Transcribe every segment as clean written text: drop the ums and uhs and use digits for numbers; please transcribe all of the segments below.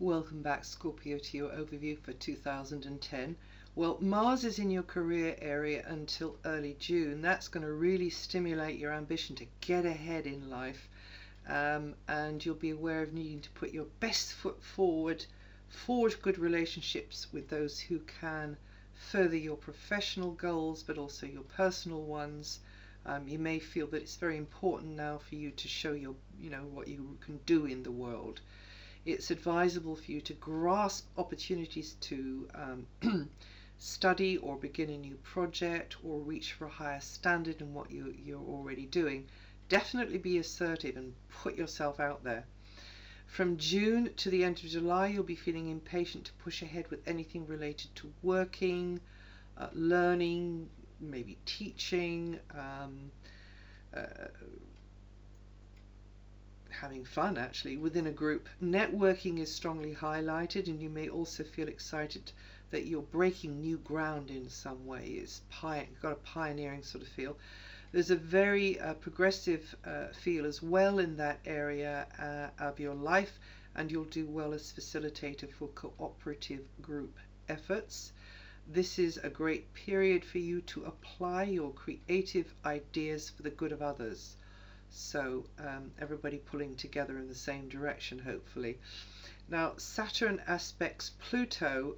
Welcome back, Scorpio, to your overview for 2010. Well, Mars is in your career area until early June. That's going to really stimulate your ambition to get ahead in life. And you'll be aware of needing to put your best foot forward, forge good relationships with those who can further your professional goals, but also your personal ones. You may feel that it's very important now for you to show what you can do in the world. It's advisable for you to grasp opportunities to study or begin a new project or reach for a higher standard in what you're already doing. Definitely be assertive and put yourself out there. From June to the end of July, you'll be feeling impatient to push ahead with anything related to working, learning, maybe teaching, having fun actually within a group. Networking is strongly highlighted, and you may also feel excited that you're breaking new ground in some way. It's got a pioneering sort of feel. There's a very progressive feel as well in that area of your life, and you'll do well as facilitator for cooperative group efforts. This is a great period for you to apply your creative ideas for the good of others. So everybody pulling together in the same direction, hopefully. Now, Saturn aspects Pluto,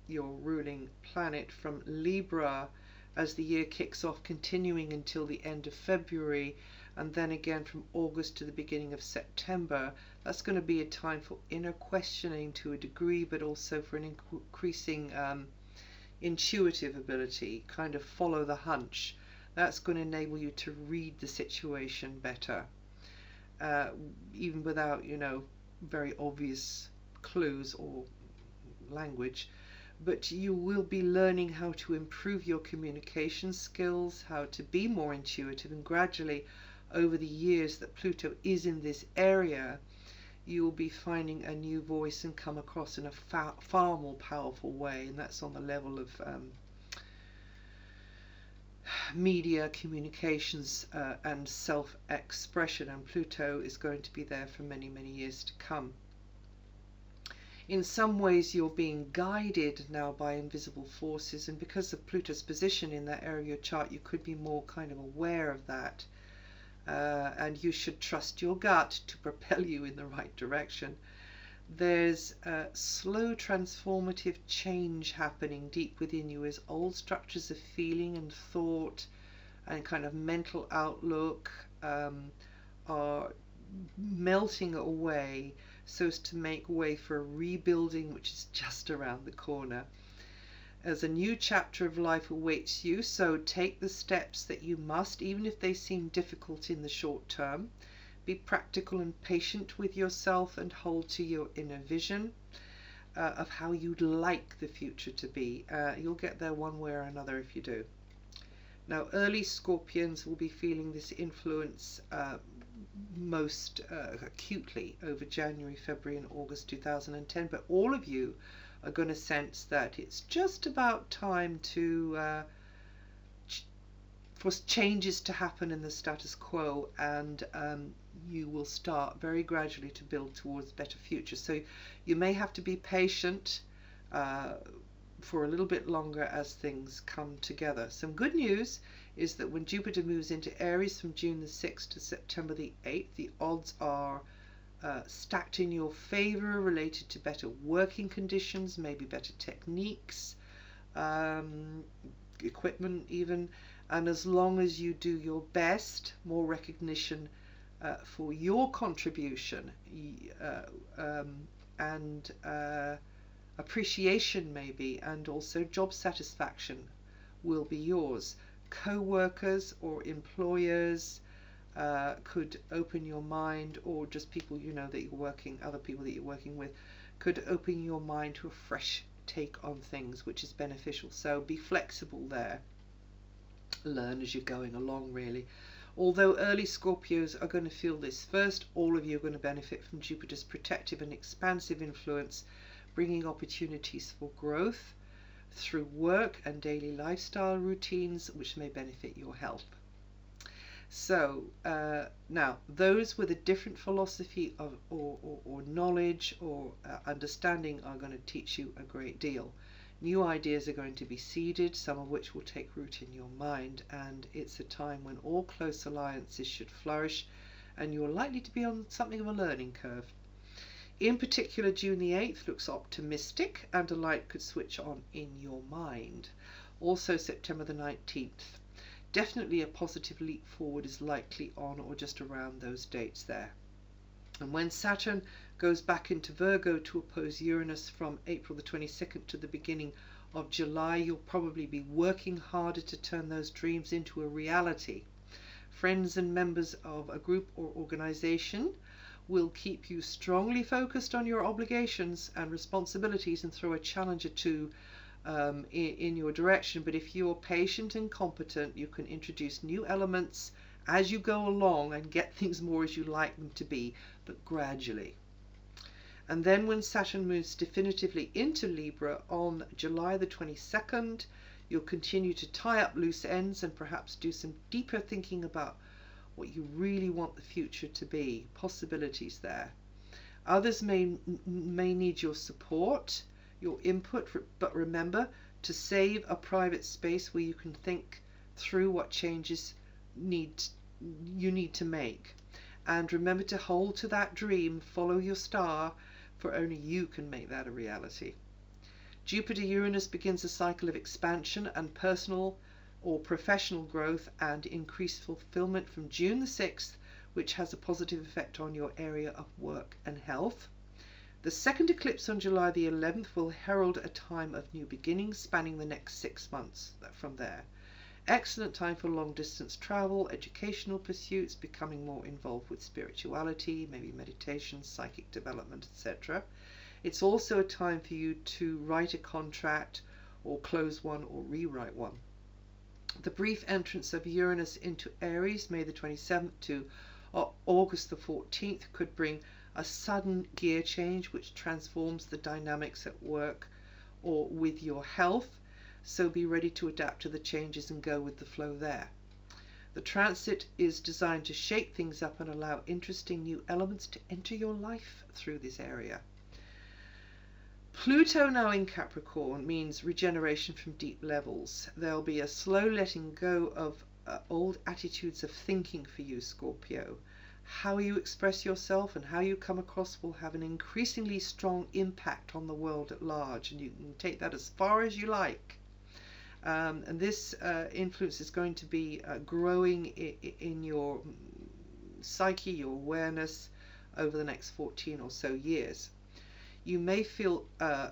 your ruling planet, from Libra as the year kicks off, continuing until the end of February, and then again from August to the beginning of September. That's going to be a time for inner questioning to a degree, but also for an increasing intuitive ability, kind of follow the hunch. That's going to enable you to read the situation better, even without, very obvious clues or language. But you will be learning how to improve your communication skills, how to be more intuitive, and gradually, over the years that Pluto is in this area, you'll be finding a new voice and come across in a far more powerful way, and that's on the level of media, communications, and self-expression, and Pluto is going to be there for many, many years to come. In some ways you're being guided now by invisible forces, and because of Pluto's position in that area of your chart, you could be more kind of aware of that, and you should trust your gut to propel you in the right direction. There's a slow transformative change happening deep within you as old structures of feeling and thought and kind of mental outlook are melting away, so as to make way for a rebuilding which is just around the corner. As a new chapter of life awaits you, so take the steps that you must, even if they seem difficult in the short term. Be practical and patient with yourself and hold to your inner vision of how you'd like the future to be. You'll get there one way or another if you do. Now, early Scorpions will be feeling this influence most acutely over January, February and August 2010, but all of you are going to sense that it's just about time for changes to happen in the status quo, and you will start very gradually to build towards a better future. So you may have to be patient for a little bit longer as things come together. Some good news is that when Jupiter moves into Aries from June the 6th to September the 8th, the odds are stacked in your favor related to better working conditions, maybe better techniques, equipment even, and as long as you do your best, more recognition for your contribution and appreciation maybe, and also job satisfaction will be yours. Co-workers or employers could open your mind, or just people that you're working, other people that you're working with, could open your mind to a fresh take on things, which is beneficial. So be flexible there. Learn as you're going along, really. Although early Scorpios are going to feel this first, all of you are going to benefit from Jupiter's protective and expansive influence, bringing opportunities for growth through work and daily lifestyle routines, which may benefit your health. So now, those with a different philosophy of, or knowledge or understanding are going to teach you a great deal. New ideas are going to be seeded, some of which will take root in your mind, and it's a time when all close alliances should flourish, and you're likely to be on something of a learning curve. In particular, June the 8th looks optimistic, and a light could switch on in your mind. Also, September the 19th. Definitely a positive leap forward is likely on or just around those dates there. And when Saturn goes back into Virgo to oppose Uranus from April the 22nd to the beginning of July, you'll probably be working harder to turn those dreams into a reality. Friends and members of a group or organization will keep you strongly focused on your obligations and responsibilities and throw a challenge or two in your direction. But if you're patient and competent, you can introduce new elements as you go along and get things more as you like them to be, but gradually. And then when Saturn moves definitively into Libra on July the 22nd, you'll continue to tie up loose ends and perhaps do some deeper thinking about what you really want the future to be, possibilities there. Others may need your support, your input, but remember to save a private space where you can think through what changes you need to make. And remember to hold to that dream, follow your star, for only you can make that a reality. Jupiter-Uranus begins a cycle of expansion and personal or professional growth and increased fulfillment from June the 6th, which has a positive effect on your area of work and health. The second eclipse on July the 11th will herald a time of new beginnings spanning the next 6 months from there. Excellent time for long distance travel, educational pursuits, becoming more involved with spirituality, maybe meditation, psychic development, etc. It's also a time for you to write a contract or close one or rewrite one. The brief entrance of Uranus into Aries, May the 27th to August the 14th, could bring a sudden gear change which transforms the dynamics at work or with your health, so be ready to adapt to the changes and go with the flow there. The transit is designed to shake things up and allow interesting new elements to enter your life through this area. Pluto now in Capricorn means regeneration from deep levels. There'll be a slow letting go of old attitudes of thinking for you, Scorpio. How you express yourself and how you come across will have an increasingly strong impact on the world at large, and you can take that as far as you like. And this influence is going to be growing in your psyche, your awareness, over the next 14 or so years. You may feel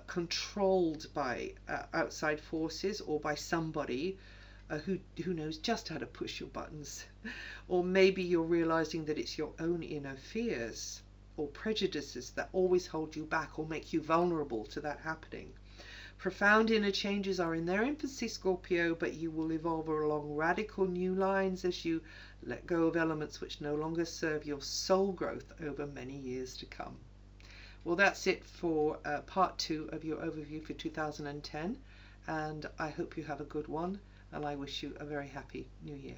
controlled by outside forces or by somebody who knows just how to push your buttons. Or maybe you're realizing that it's your own inner fears or prejudices that always hold you back or make you vulnerable to that happening. Profound inner changes are in their infancy, Scorpio, but you will evolve along radical new lines as you let go of elements which no longer serve your soul growth over many years to come. Well, that's it for part 2 of your overview for 2010, and I hope you have a good one, and I wish you a very happy new year.